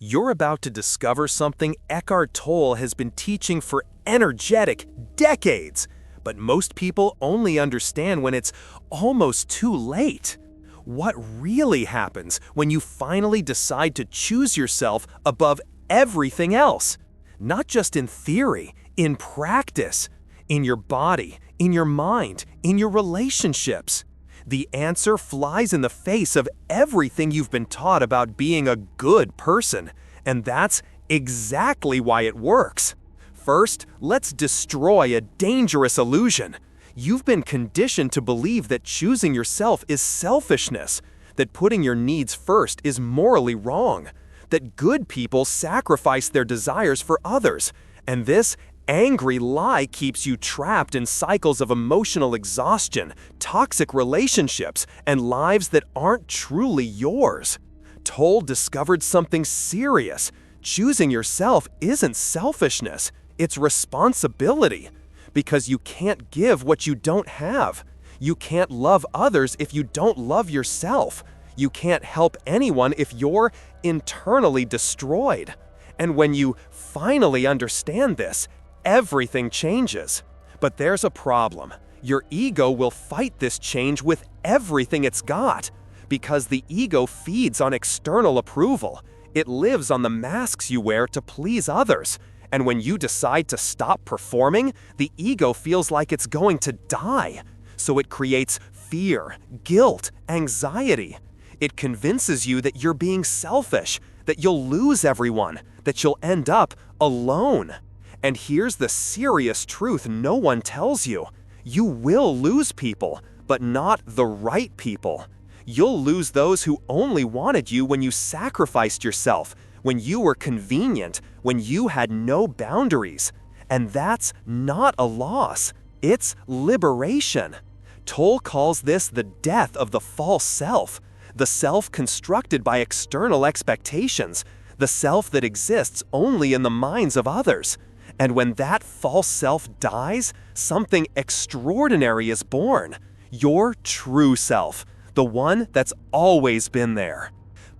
You're about to discover something Eckhart Tolle has been teaching for energetic decades, but most people only understand when it's almost too late. What really happens when you finally decide to choose yourself above everything else? Not just in theory, in practice, in your body, in your mind, in your relationships. The answer flies in the face of everything you've been taught about being a good person, and that's exactly why it works. First, let's destroy a dangerous illusion. You've been conditioned to believe that choosing yourself is selfishness, that putting your needs first is morally wrong, that good people sacrifice their desires for others, and this angry lie keeps you trapped in cycles of emotional exhaustion, toxic relationships, and lives that aren't truly yours. Tolle discovered something serious. Choosing yourself isn't selfishness, it's responsibility. Because you can't give what you don't have. You can't love others if you don't love yourself. You can't help anyone if you're internally destroyed. And when you finally understand this, everything changes. But there's a problem. Your ego will fight this change with everything it's got, because the ego feeds on external approval. It lives on the masks you wear to please others. And when you decide to stop performing, the ego feels like it's going to die. So it creates fear, guilt, anxiety. It convinces you that you're being selfish, that you'll lose everyone, that you'll end up alone. And here's the serious truth no one tells you. You will lose people, but not the right people. You'll lose those who only wanted you when you sacrificed yourself, when you were convenient, when you had no boundaries. And that's not a loss, it's liberation. Tolle calls this the death of the false self, the self constructed by external expectations, the self that exists only in the minds of others. And when that false self dies, something extraordinary is born. Your true self, the one that's always been there,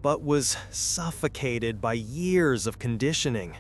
but was suffocated by years of conditioning.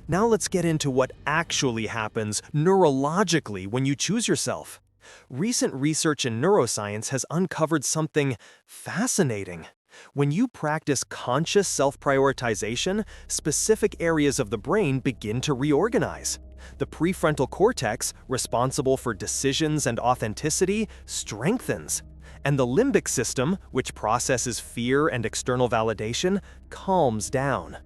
Now let's get into what actually happens neurologically when you choose yourself. Recent research in neuroscience has uncovered something fascinating. When you practice conscious self-prioritization, specific areas of the brain begin to reorganize. The prefrontal cortex, responsible for decisions and authenticity, strengthens. And the limbic system, which processes fear and external validation, calms down.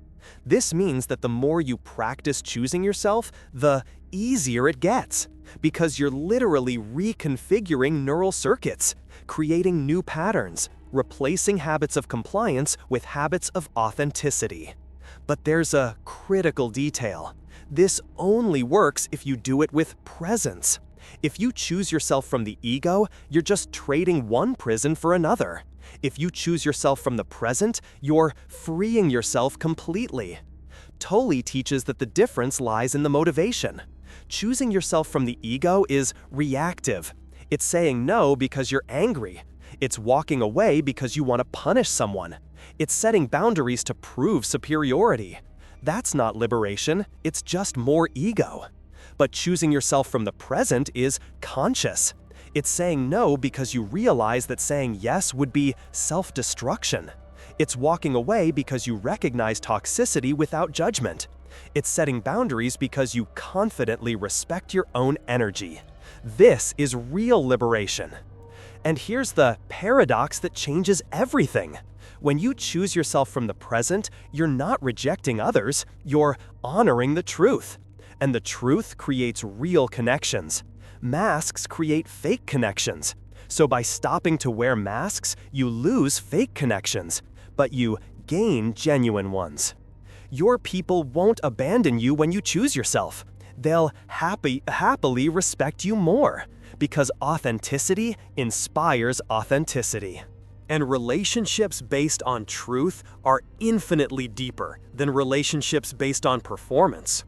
This means that the more you practice choosing yourself, the easier it gets, because you're literally reconfiguring neural circuits, creating new patterns, replacing habits of compliance with habits of authenticity. But there's a critical detail. This only works if you do it with presence. If you choose yourself from the ego, you're just trading one prison for another. If you choose yourself from the present, you're freeing yourself completely. Tolle teaches that the difference lies in the motivation. Choosing yourself from the ego is reactive. It's saying no because you're angry. It's walking away because you want to punish someone. It's setting boundaries to prove superiority. That's not liberation, it's just more ego. But choosing yourself from the present is conscious. It's saying no because you realize that saying yes would be self-destruction. It's walking away because you recognize toxicity without judgment. It's setting boundaries because you confidently respect your own energy. This is real liberation. And here's the paradox that changes everything. When you choose yourself from the present, you're not rejecting others, you're honoring the truth. And the truth creates real connections. Masks create fake connections. So by stopping to wear masks, you lose fake connections, but you gain genuine ones. Your people won't abandon you when you choose yourself. They'll happily respect you more, because authenticity inspires authenticity. And relationships based on truth are infinitely deeper than relationships based on performance.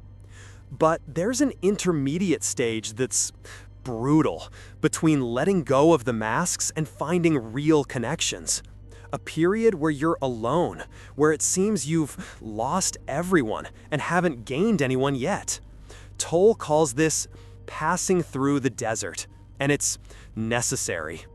But there's an intermediate stage that's brutal between letting go of the masks and finding real connections. a period where you're alone, where it seems you've lost everyone and haven't gained anyone yet. Tolle calls this passing through the desert, and it's necessary.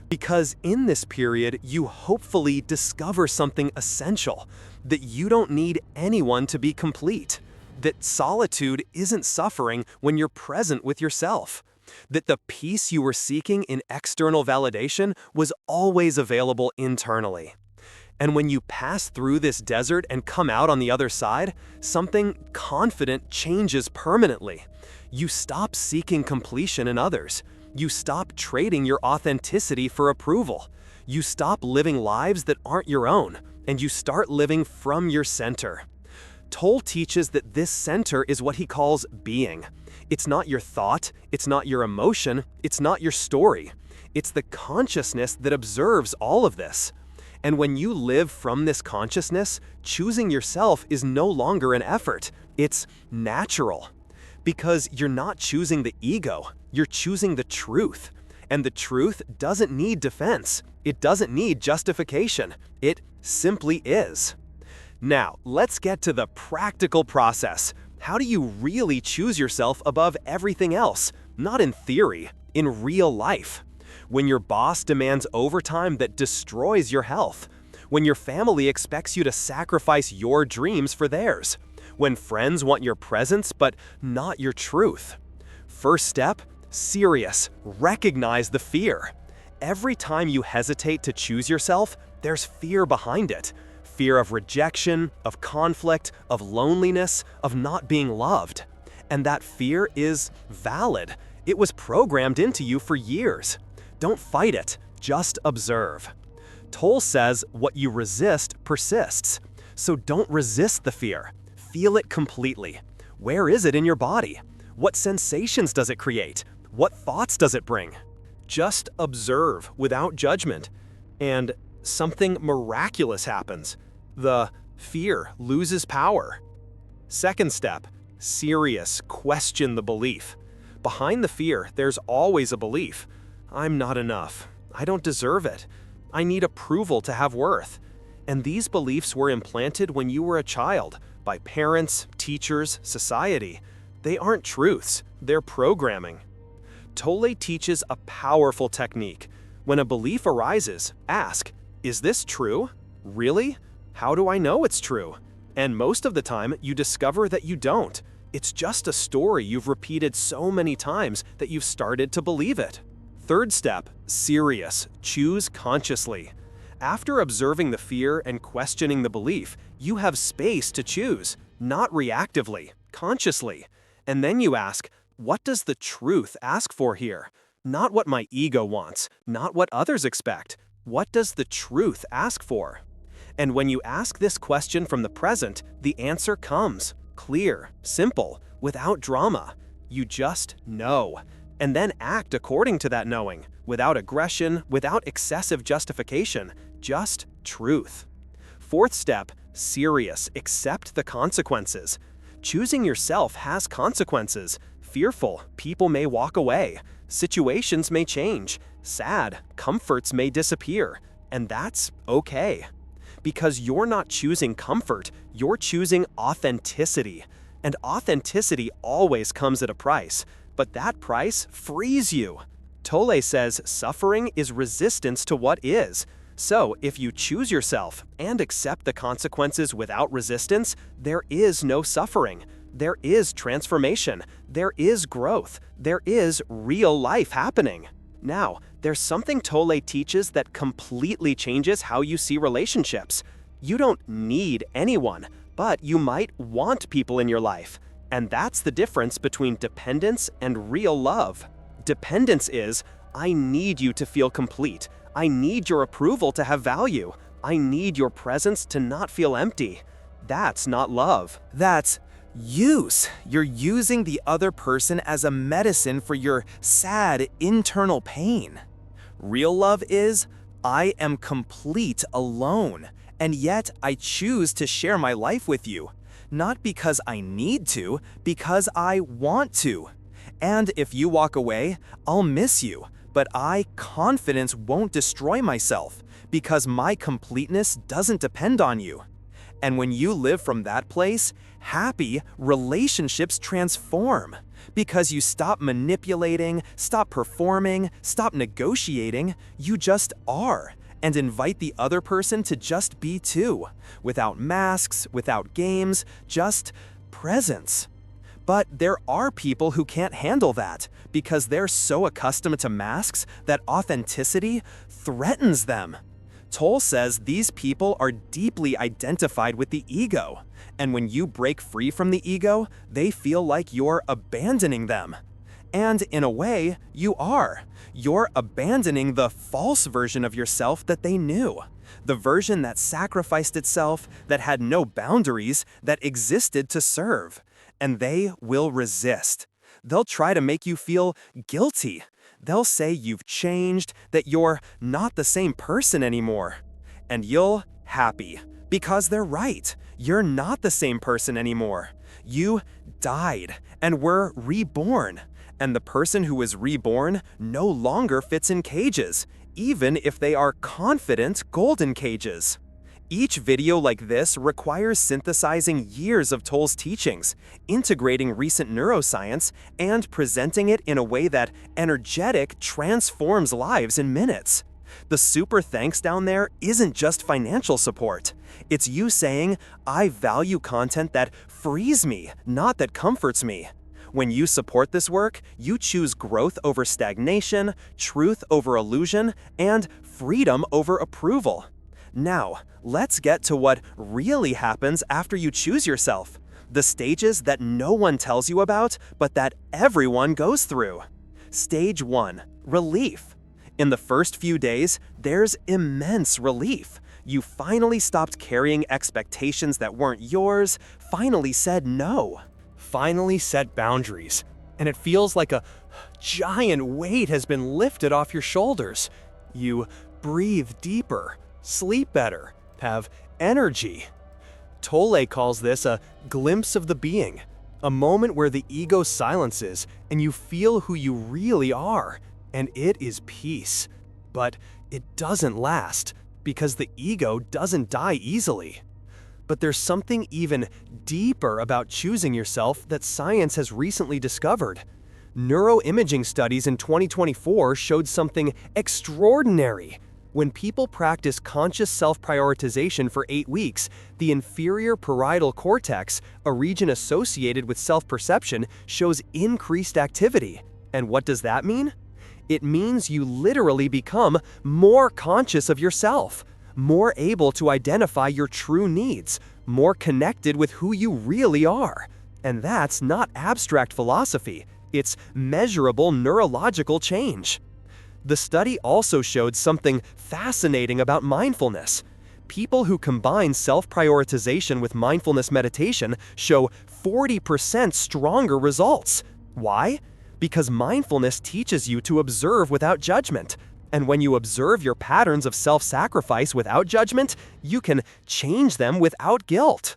Because in this period, you hopefully discover something essential, that you don't need anyone to be complete, that solitude isn't suffering when you're present with yourself, that the peace you were seeking in external validation was always available internally. And when you pass through this desert and come out on the other side, something confident changes permanently. You stop seeking completion in others. You stop trading your authenticity for approval. You stop living lives that aren't your own, and you start living from your center. Tolle teaches that this center is what he calls being. It's not your thought, it's not your emotion, it's not your story. It's the consciousness that observes all of this. And when you live from this consciousness, choosing yourself is no longer an effort. It's natural. Because you're not choosing the ego, you're choosing the truth. And the truth doesn't need defense. It doesn't need justification. It simply is. Now, let's get to the practical process. How do you really choose yourself above everything else? Not in theory, in real life. When your boss demands overtime that destroys your health. When your family expects you to sacrifice your dreams for theirs. When friends want your presence but not your truth. First step, serious. Recognize the fear. Every time you hesitate to choose yourself, there's fear behind it. Fear of rejection, of conflict, of loneliness, of not being loved. And that fear is valid. It was programmed into you for years. Don't fight it, just observe. Tolle says what you resist persists. So don't resist the fear. Feel it completely. Where is it in your body? What sensations does it create? What thoughts does it bring? Just observe without judgment. And something miraculous happens. The fear loses power. Second step, serious, question the belief. Behind the fear, there's always a belief. I'm not enough. I don't deserve it. I need approval to have worth. And these beliefs were implanted when you were a child, by parents, teachers, society. They aren't truths, they're programming. Tolle teaches a powerful technique. When a belief arises, ask, is this true? Really? How do I know it's true? And most of the time, you discover that you don't. It's just a story you've repeated so many times that you've started to believe it. Third step, serious. Choose consciously. After observing the fear and questioning the belief, you have space to choose, not reactively, consciously. And then you ask, what does the truth ask for here? Not what my ego wants, not what others expect. What does the truth ask for? And when you ask this question from the present, the answer comes, clear, simple, without drama. You just know. And then act according to that knowing, without aggression, without excessive justification, just truth. Fourth step, serious. Accept the consequences. Choosing yourself has consequences. Fearful, people may walk away. Situations may change. Sad, comforts may disappear. And that's okay. Because you're not choosing comfort, you're choosing authenticity. And authenticity always comes at a price. But that price frees you. Tolle says suffering is resistance to what is. So, if you choose yourself and accept the consequences without resistance, there is no suffering. There is transformation. There is growth. There is real life happening. Now, there's something Tolle teaches that completely changes how you see relationships. You don't need anyone, but you might want people in your life. And that's the difference between dependence and real love. Dependence is, I need you to feel complete. I need your approval to have value. I need your presence to not feel empty. That's not love. That's use. You're using the other person as a medicine for your sad internal pain. Real love is, I am complete alone, and yet I choose to share my life with you. Not because I need to, because I want to. And if you walk away, I'll miss you, but confidence won't destroy myself, because my completeness doesn't depend on you. And when you live from that place, happy relationships transform because you stop manipulating, stop performing, stop negotiating, you just are, and invite the other person to just be too, without masks, without games, just presence. But there are people who can't handle that because they're so accustomed to masks that authenticity threatens them. Tolle says these people are deeply identified with the ego, and when you break free from the ego, they feel like you're abandoning them. And in a way, you are. You're abandoning the false version of yourself that they knew. The version that sacrificed itself, that had no boundaries, that existed to serve. And they will resist. They'll try to make you feel guilty. They'll say you've changed, that you're not the same person anymore. And you'll happy, because they're right. You're not the same person anymore. You died and were reborn. And the person who is reborn no longer fits in cages, even if they are confident golden cages. Each video like this requires synthesizing years of Tolle's teachings, integrating recent neuroscience, and presenting it in a way that energetic transforms lives in minutes. The super thanks down there isn't just financial support. It's you saying, I value content that frees me, not that comforts me. When you support this work, you choose growth over stagnation, truth over illusion, and freedom over approval. Now, let's get to what really happens after you choose yourself. The stages that no one tells you about, but that everyone goes through. Stage 1. Relief. In the first few days, there's immense relief. You finally stopped carrying expectations that weren't yours, finally said no. Finally set boundaries. And it feels like a giant weight has been lifted off your shoulders. You breathe deeper, sleep better, have energy. Tolle calls this a glimpse of the being, a moment where the ego silences and you feel who you really are, and it is peace. But it doesn't last, because the ego doesn't die easily. But there's something even deeper about choosing yourself that science has recently discovered. Neuroimaging studies in 2024 showed something extraordinary. When people practice conscious self-prioritization for 8 weeks, the inferior parietal cortex, a region associated with self-perception, shows increased activity. And what does that mean? It means you literally become more conscious of yourself, more able to identify your true needs, more connected with who you really are. And that's not abstract philosophy, it's measurable neurological change. The study also showed something fascinating about mindfulness. People who combine self-prioritization with mindfulness meditation show 40% stronger results. Why? Because mindfulness teaches you to observe without judgment. And when you observe your patterns of self-sacrifice without judgment, you can change them without guilt.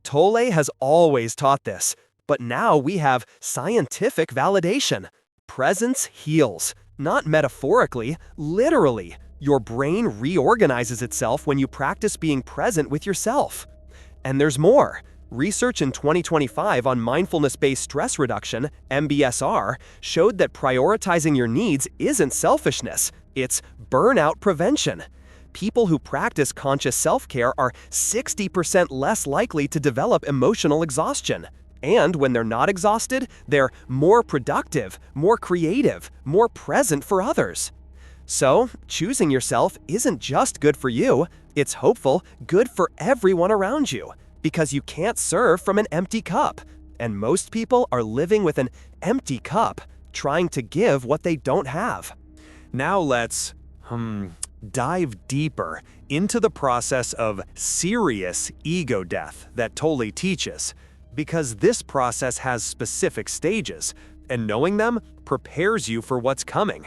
Tolle has always taught this, but now we have scientific validation. Presence heals. Not metaphorically, literally. Your brain reorganizes itself when you practice being present with yourself. And there's more. Research in 2025 on mindfulness-based stress reduction, MBSR, showed that prioritizing your needs isn't selfishness, it's burnout prevention. People who practice conscious self-care are 60% less likely to develop emotional exhaustion. And when they're not exhausted, they're more productive, more creative, more present for others. So, choosing yourself isn't just good for you, it's hopeful, good for everyone around you. Because you can't serve from an empty cup. And most people are living with an empty cup, trying to give what they don't have. Now let's, dive deeper into the process of serious ego death that Tolle teaches. Because this process has specific stages, and knowing them prepares you for what's coming.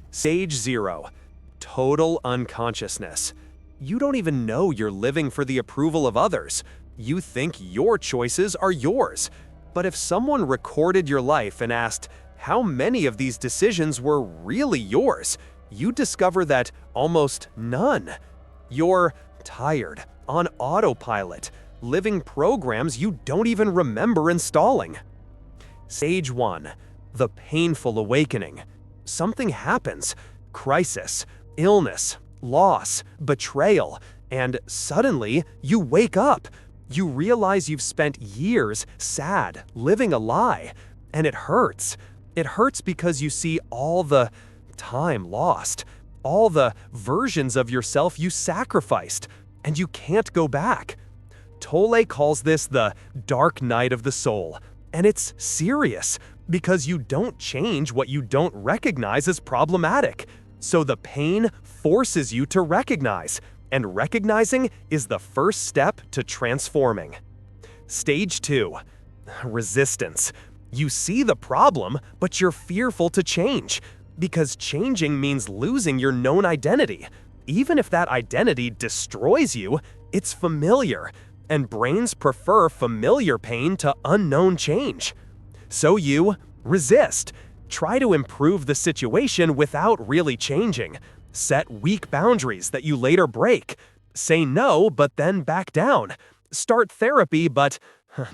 Stage 0. Total unconsciousness. You don't even know you're living for the approval of others. You think your choices are yours. But if someone recorded your life and asked how many of these decisions were really yours, you discover that almost none. You're tired, on autopilot, living programs you don't even remember installing. Stage 1. The painful awakening. Something happens. Crisis, illness, loss, betrayal, and suddenly you wake up. You realize you've spent years sad, living a lie, and it hurts. It hurts because you see all the time lost, all the versions of yourself you sacrificed, and you can't go back. Tolle calls this the dark night of the soul, and it's serious because you don't change what you don't recognize as problematic. So the pain forces you to recognize, and recognizing is the first step to transforming. Stage 2. Resistance. You see the problem, but you're fearful to change, because changing means losing your known identity. Even if that identity destroys you, it's familiar, and brains prefer familiar pain to unknown change. So you resist. Try to improve the situation without really changing. Set weak boundaries that you later break. Say no, but then back down. Start therapy, but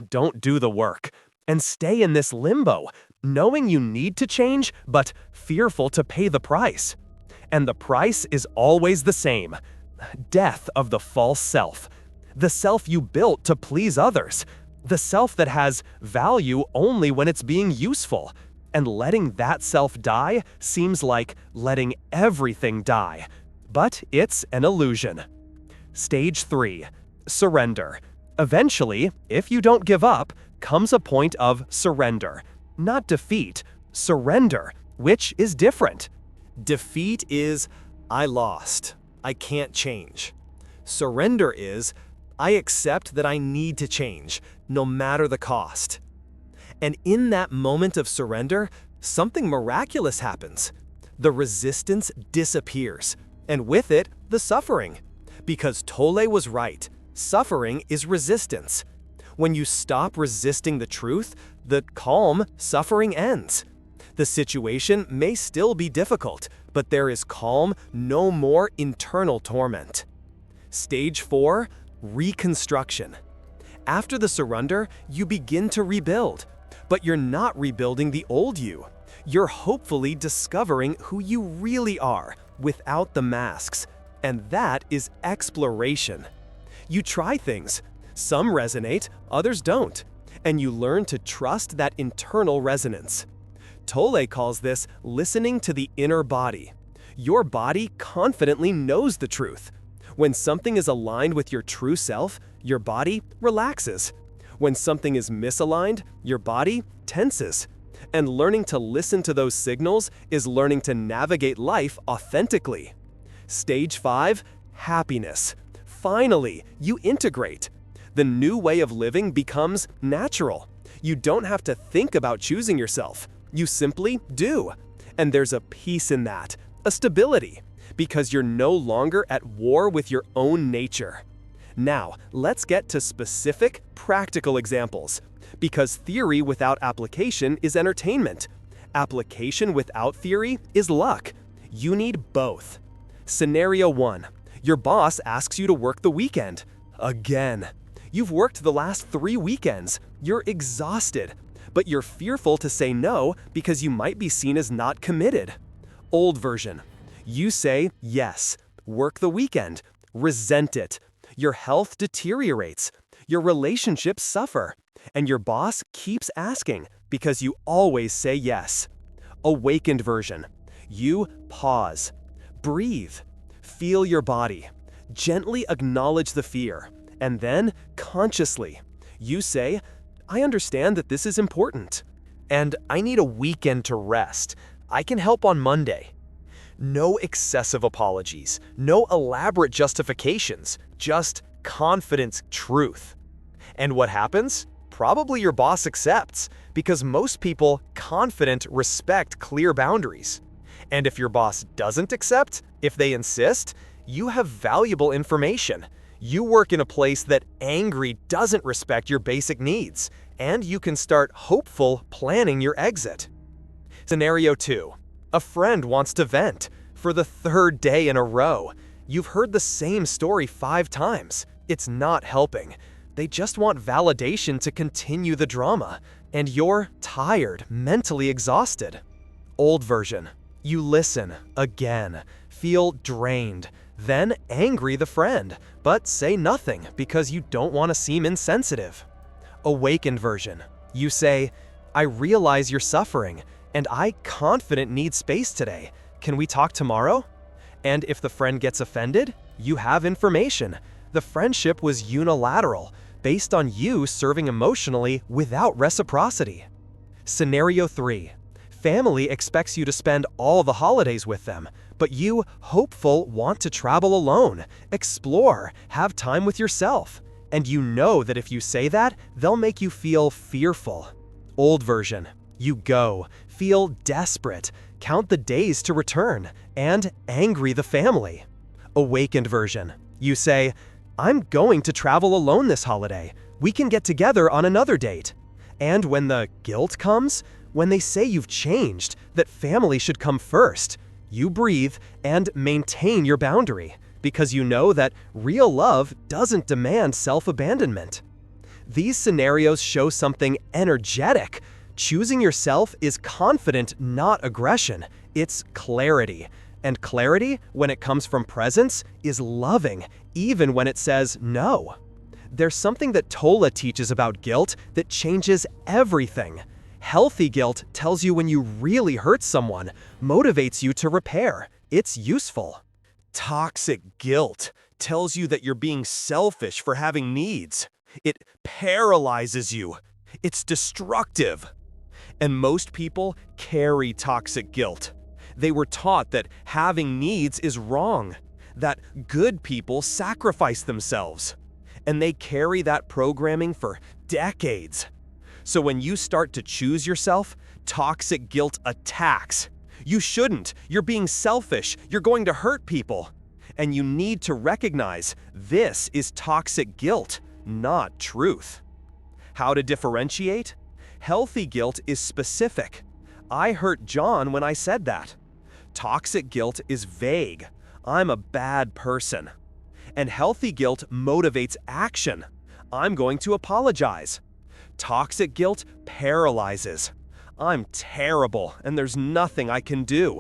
don't do the work. And stay in this limbo, knowing you need to change, but fearful to pay the price. And the price is always the same: death of the false self. The self you built to please others. The self that has value only when it's being useful. And letting that self die seems like letting everything die. But it's an illusion. Stage 3. Surrender. Eventually, if you don't give up, comes a point of surrender. Not defeat, surrender, which is different. Defeat is, I lost. I can't change. Surrender is, I accept that I need to change, no matter the cost. And in that moment of surrender, something miraculous happens. The resistance disappears, and with it, the suffering. Because Tolle was right, suffering is resistance. When you stop resisting the truth, the calm, suffering ends. The situation may still be difficult, but there is calm, no more internal torment. Stage 4. Reconstruction. After the surrender, you begin to rebuild. But you're not rebuilding the old you. You're hopefully discovering who you really are without the masks. And that is exploration. You try things. Some resonate, others don't. And you learn to trust that internal resonance. Tolle calls this listening to the inner body. Your body confidently knows the truth. When something is aligned with your true self, your body relaxes. When something is misaligned, your body tenses. And learning to listen to those signals is learning to navigate life authentically. Stage 5. Happiness. Finally, you integrate. The new way of living becomes natural. You don't have to think about choosing yourself. You simply do. And there's a peace in that, a stability, because you're no longer at war with your own nature. Now, let's get to specific, practical examples, because theory without application is entertainment. Application without theory is luck. You need both. Scenario 1. Your boss asks you to work the weekend. Again. You've worked the last 3 weekends. You're exhausted, but you're fearful to say no because you might be seen as not committed. Old version. You say yes, work the weekend, resent it. Your health deteriorates, your relationships suffer, and your boss keeps asking because you always say yes. Awakened version. You pause, breathe, feel your body, gently acknowledge the fear, and then, consciously, you say, I understand that this is important, and I need a weekend to rest. I can help on Monday. No excessive apologies, no elaborate justifications, just confident truth. And what happens? Probably your boss accepts, because most people confident respect clear boundaries. And if your boss doesn't accept, if they insist, you have valuable information. You work in a place that angry doesn't respect your basic needs, and you can start hopeful planning your exit. Scenario 2. A friend wants to vent. For the third day in a row. You've heard the same story 5 times. It's not helping. They just want validation to continue the drama, and you're tired, mentally exhausted. Old version. You listen, again, feel drained, then angry the friend, but say nothing because you don't want to seem insensitive. Awakened version. You say, I realize you're suffering, and I confident need space today. Can we talk tomorrow? And if the friend gets offended, you have information. The friendship was unilateral, based on you serving emotionally without reciprocity. Scenario 3. Family expects you to spend all the holidays with them, but you, hopeful, want to travel alone, explore, have time with yourself. And you know that if you say that, they'll make you feel fearful. Old version. You go, feel desperate, count the days to return, and angry the family. Awakened version. You say, I'm going to travel alone this holiday. We can get together on another date. And when the guilt comes, when they say you've changed, that family should come first, you breathe and maintain your boundary, because you know that real love doesn't demand self-abandonment. These scenarios show something energetic. Choosing yourself is confident, not aggression. It's clarity. And clarity, when it comes from presence, is loving, even when it says no. There's something that Tolle teaches about guilt that changes everything. Healthy guilt tells you when you really hurt someone, motivates you to repair. It's useful. Toxic guilt tells you that you're being selfish for having needs. It paralyzes you. It's destructive. And most people carry toxic guilt. They were taught that having needs is wrong, that good people sacrifice themselves. And they carry that programming for decades. So when you start to choose yourself, toxic guilt attacks. You shouldn't. You're being selfish. You're going to hurt people. And you need to recognize this is toxic guilt, not truth. How to differentiate? Healthy guilt is specific. I hurt John when I said that. Toxic guilt is vague. I'm a bad person. And healthy guilt motivates action. I'm going to apologize. Toxic guilt paralyzes. I'm terrible and there's nothing I can do.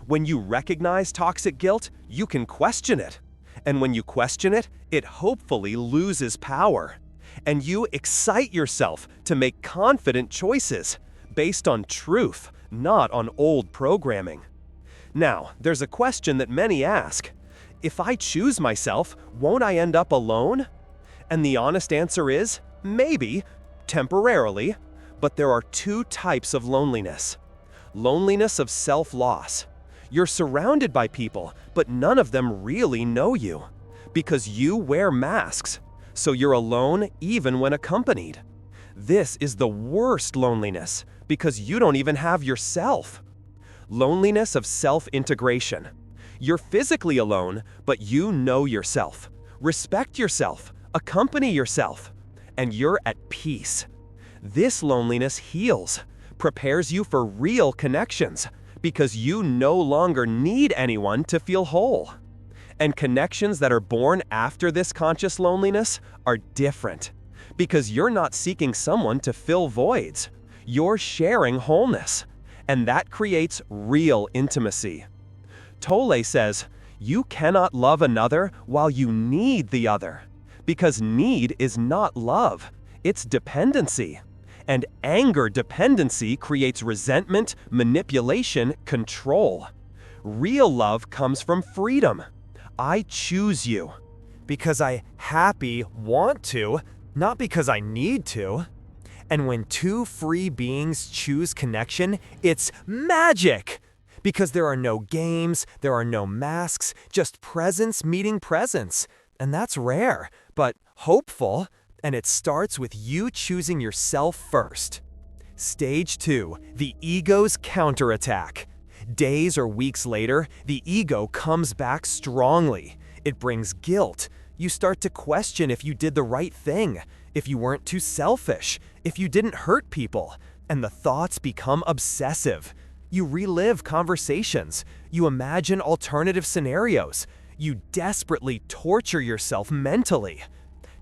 When you recognize toxic guilt, you can question it. And when you question it, it hopefully loses power. And you excite yourself to make confident choices based on truth, not on old programming. Now, there's a question that many ask. If I choose myself, won't I end up alone? And the honest answer is, maybe, temporarily, but there are 2 types of loneliness. Loneliness of self-loss. You're surrounded by people, but none of them really know you, because you wear masks, so you're alone even when accompanied. This is the worst loneliness, because you don't even have yourself. Loneliness of self-integration. You're physically alone, but you know yourself, respect yourself, accompany yourself, and you're at peace. This loneliness heals, prepares you for real connections, because you no longer need anyone to feel whole. And connections that are born after this conscious loneliness are different, because you're not seeking someone to fill voids. You're sharing wholeness, and that creates real intimacy. Tolle says, you cannot love another while you need the other, because need is not love, it's dependency. And anger dependency creates resentment, manipulation, control. Real love comes from freedom. I choose you because I want to, not because I need to. And when 2 free beings choose connection, it's magic! Because there are no games, there are no masks, just presence meeting presence. And that's rare, but hopeful. And it starts with you choosing yourself first. Stage 2, the ego's counterattack. Days or weeks later, the ego comes back strongly. It brings guilt. You start to question if you did the right thing, if you weren't too selfish, if you didn't hurt people, and the thoughts become obsessive. You relive conversations. You imagine alternative scenarios. You desperately torture yourself mentally.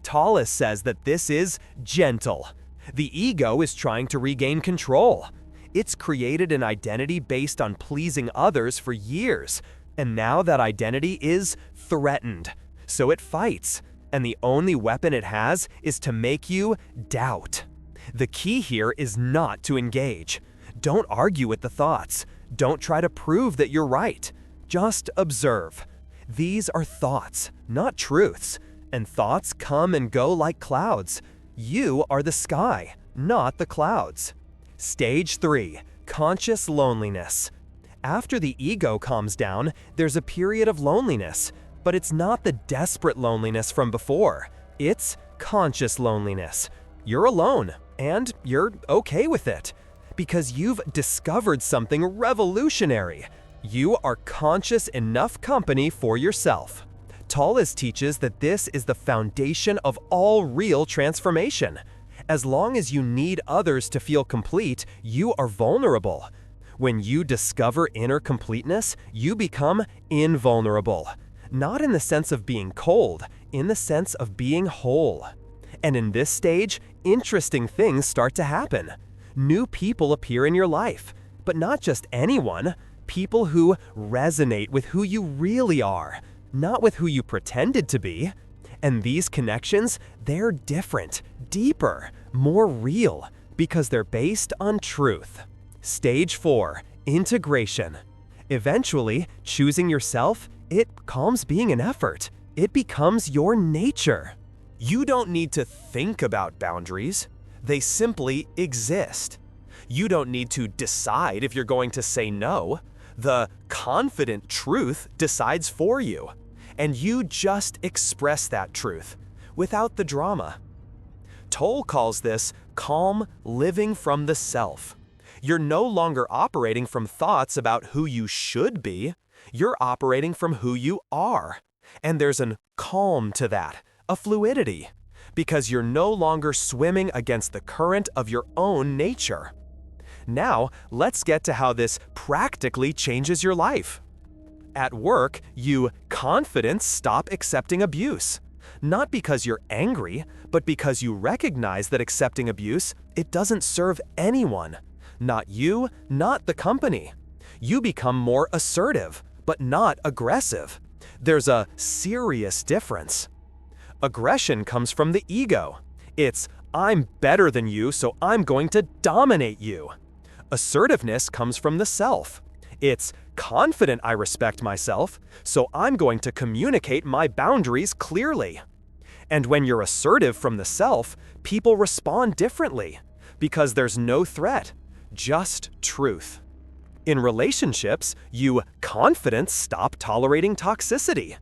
Tolle says that this is gentle. The ego is trying to regain control. It's created an identity based on pleasing others for years, and now that identity is threatened. So it fights, and the only weapon it has is to make you doubt. The key here is not to engage. Don't argue with the thoughts. Don't try to prove that you're right. Just observe. These are thoughts, not truths, and thoughts come and go like clouds. You are the sky, not the clouds. Stage 3. Conscious loneliness. After the ego calms down, there's a period of loneliness, but it's not the desperate loneliness from before. It's conscious loneliness. You're alone, and you're okay with it, because you've discovered something revolutionary. You are conscious enough company for yourself. Tolle teaches that this is the foundation of all real transformation. As long as you need others to feel complete, you are vulnerable. When you discover inner completeness, you become invulnerable. Not in the sense of being cold, in the sense of being whole. And in this stage, interesting things start to happen. New people appear in your life, but not just anyone. People who resonate with who you really are, not with who you pretended to be. And these connections, they're different, deeper, more real, because they're based on truth. Stage 4. Integration. Eventually, choosing yourself, it calms being an effort. It becomes your nature. You don't need to think about boundaries. They simply exist. You don't need to decide if you're going to say no. The confident truth decides for you, and you just express that truth without the drama. Tolle calls this calm living from the self. You're no longer operating from thoughts about who you should be. You're operating from who you are. And there's an calm to that, a fluidity, because you're no longer swimming against the current of your own nature. Now, let's get to how this practically changes your life. At work, you confidently stop accepting abuse. Not because you're angry, but because you recognize that accepting abuse, it doesn't serve anyone. Not you, not the company. You become more assertive, but not aggressive. There's a serious difference. Aggression comes from the ego. It's, I'm better than you, so I'm going to dominate you. Assertiveness comes from the self. It's confident I respect myself, so I'm going to communicate my boundaries clearly. And when you're assertive from the self, people respond differently, because there's no threat, just truth. In relationships, you confidently stop tolerating toxicity.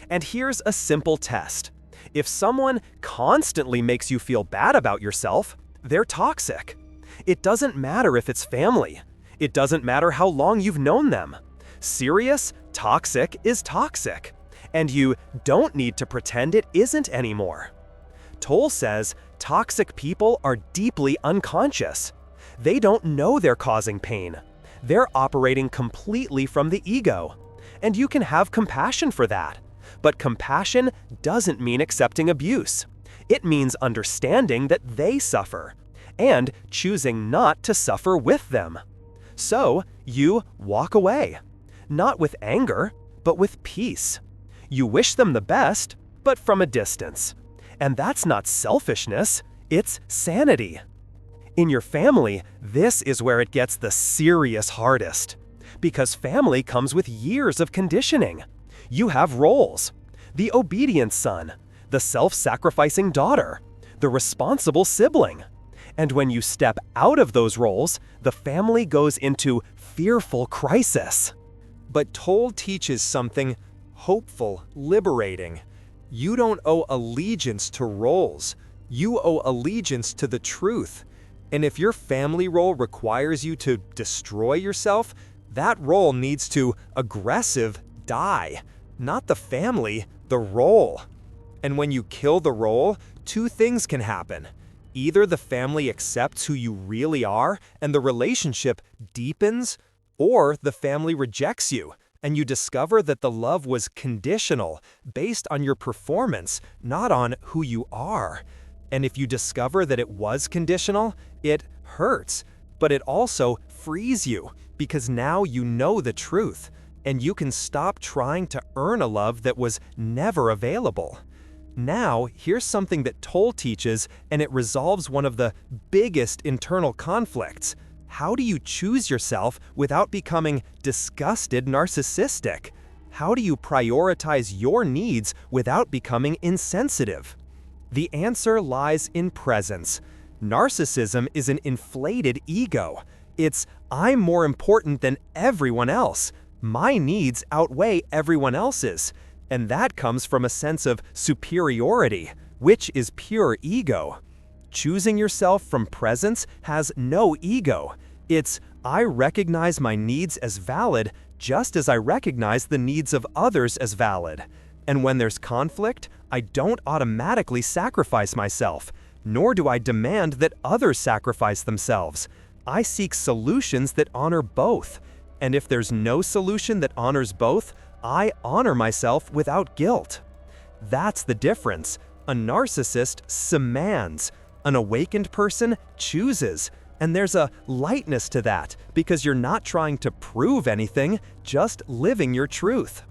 And here's a simple test. If someone constantly makes you feel bad about yourself, they're toxic. It doesn't matter if it's family. It doesn't matter how long you've known them. Serious, toxic is toxic. And you don't need to pretend it isn't anymore. Tolle says toxic people are deeply unconscious. They don't know they're causing pain. They're operating completely from the ego. And you can have compassion for that. But compassion doesn't mean accepting abuse. It means understanding that they suffer and choosing not to suffer with them. So you walk away, not with anger, but with peace. You wish them the best, but from a distance. And that's not selfishness, it's sanity. In your family, this is where it gets the serious hardest. Because family comes with years of conditioning. You have roles: the obedient son, the self-sacrificing daughter, the responsible sibling. And when you step out of those roles, the family goes into fearful crisis. But Tolle teaches something hopeful, liberating. You don't owe allegiance to roles. You owe allegiance to the truth. And if your family role requires you to destroy yourself, that role needs to aggressive die. Not the family, the role. And when you kill the role, two things can happen. Either the family accepts who you really are and the relationship deepens, Or the family rejects you, and you discover that the love was conditional, based on your performance, not on who you are. And if you discover that it was conditional, it hurts, but it also frees you, because now you know the truth, and you can stop trying to earn a love that was never available. Now, here's something that Tolle teaches, and it resolves one of the biggest internal conflicts. How do you choose yourself without becoming disgusted narcissistic? How do you prioritize your needs without becoming insensitive? The answer lies in presence. Narcissism is an inflated ego. It's, I'm more important than everyone else. My needs outweigh everyone else's. And that comes from a sense of superiority, which is pure ego. Choosing yourself from presence has no ego. It's, I recognize my needs as valid just as I recognize the needs of others as valid. And when there's conflict, I don't automatically sacrifice myself, nor do I demand that others sacrifice themselves. I seek solutions that honor both. And if there's no solution that honors both, I honor myself without guilt. That's the difference. A narcissist commands. An awakened person chooses. And there's a lightness to that, because you're not trying to prove anything, just living your truth.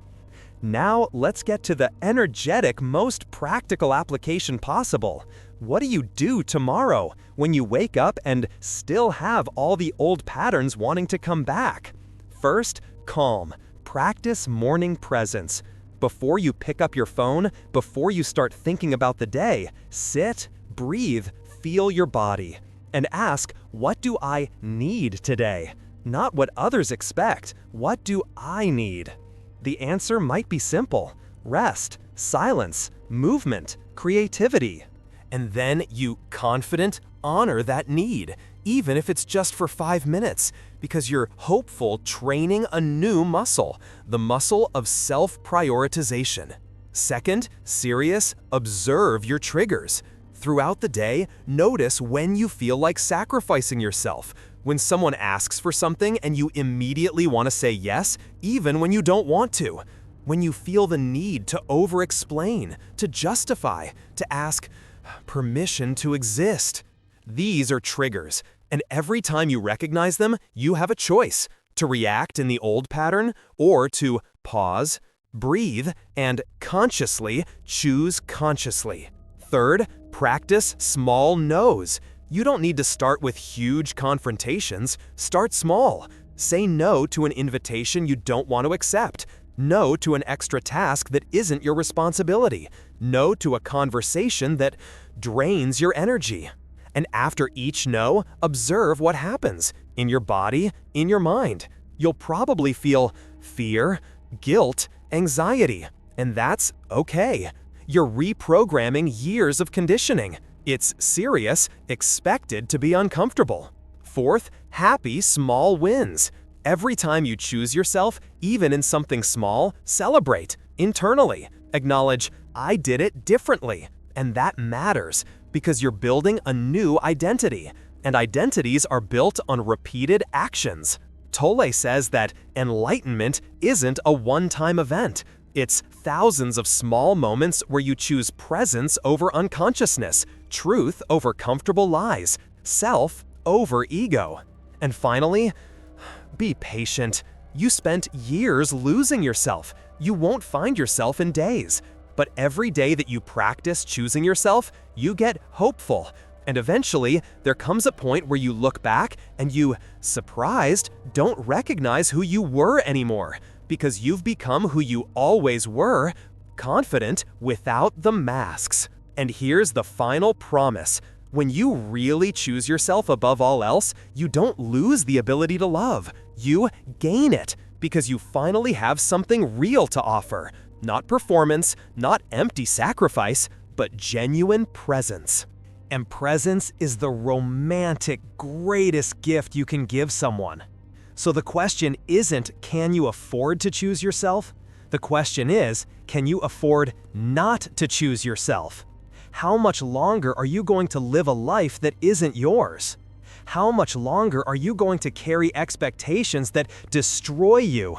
Now, let's get to the energetic, most practical application possible. What do you do tomorrow when you wake up and still have all the old patterns wanting to come back? First, calm. Practice morning presence. Before you pick up your phone, before you start thinking about the day, sit, breathe, feel your body, and ask, what do I need today? Not what others expect. What do I need? The answer might be simple: rest, silence, movement, creativity. And then you, confident, honor that need, even if it's just for 5 minutes, because you're hopeful training a new muscle, the muscle of self-prioritization. Second, serious, observe your triggers. Throughout the day, notice when you feel like sacrificing yourself. When someone asks for something and you immediately want to say yes, even when you don't want to. When you feel the need to over-explain, to justify, to ask permission to exist. These are triggers, and every time you recognize them, you have a choice: to react in the old pattern or to pause, breathe, and consciously choose consciously. Third, practice small no's. You don't need to start with huge confrontations. Start small. Say no to an invitation you don't want to accept. No to an extra task that isn't your responsibility. No to a conversation that drains your energy. And after each no, observe what happens in your body, in your mind. You'll probably feel fear, guilt, anxiety, and that's okay. You're reprogramming years of conditioning. It's serious, expected to be uncomfortable. Fourth, happy small wins. Every time you choose yourself, even in something small, celebrate internally. Acknowledge, I did it differently. And that matters, because you're building a new identity. And identities are built on repeated actions. Tolle says that enlightenment isn't a one-time event. It's thousands of small moments where you choose presence over unconsciousness, truth over comfortable lies, self over ego. And finally, be patient. You spent years losing yourself. You won't find yourself in days. But every day that you practice choosing yourself, you get hopeful. And eventually, there comes a point where you look back and you, surprised, don't recognize who you were anymore, because you've become who you always were, confident without the masks. And here's the final promise. When you really choose yourself above all else, you don't lose the ability to love. You gain it, because you finally have something real to offer. Not performance, not empty sacrifice, but genuine presence. And presence is the romantic, greatest gift you can give someone. So the question isn't, can you afford to choose yourself? The question is, can you afford not to choose yourself? How much longer are you going to live a life that isn't yours? How much longer are you going to carry expectations that destroy you?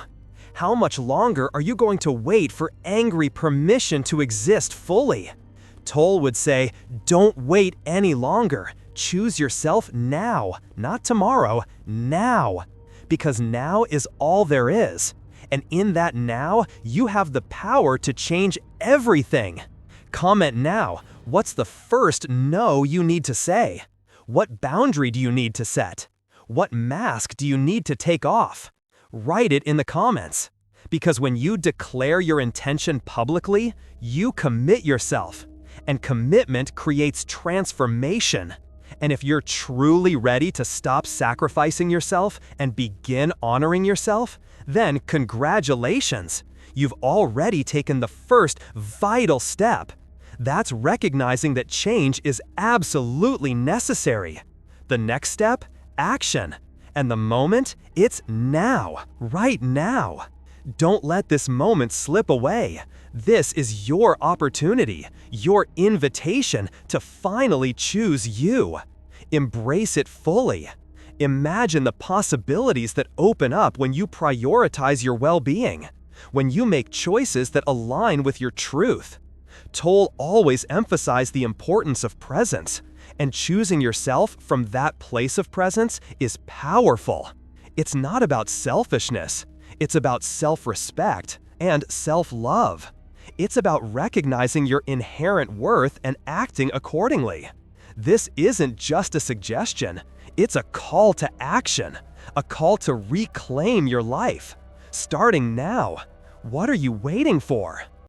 How much longer are you going to wait for angry permission to exist fully? Tolle would say, don't wait any longer. Choose yourself now, not tomorrow, now. Because now is all there is. And in that now, you have the power to change everything. Comment now. What's the first no you need to say? What boundary do you need to set? What mask do you need to take off? Write it in the comments. Because when you declare your intention publicly, you commit yourself. And commitment creates transformation. And if you're truly ready to stop sacrificing yourself and begin honoring yourself, then congratulations! You've already taken the first vital step. That's recognizing that change is absolutely necessary. The next step? Action. And the moment? It's now. Right now. Don't let this moment slip away. This is your opportunity, your invitation to finally choose you. Embrace it fully. Imagine the possibilities that open up when you prioritize your well-being, when you make choices that align with your truth. Tolle always emphasized the importance of presence, and choosing yourself from that place of presence is powerful. It's not about selfishness. It's about self-respect and self-love. It's about recognizing your inherent worth and acting accordingly. This isn't just a suggestion. It's a call to action, a call to reclaim your life. Starting now. What are you waiting for?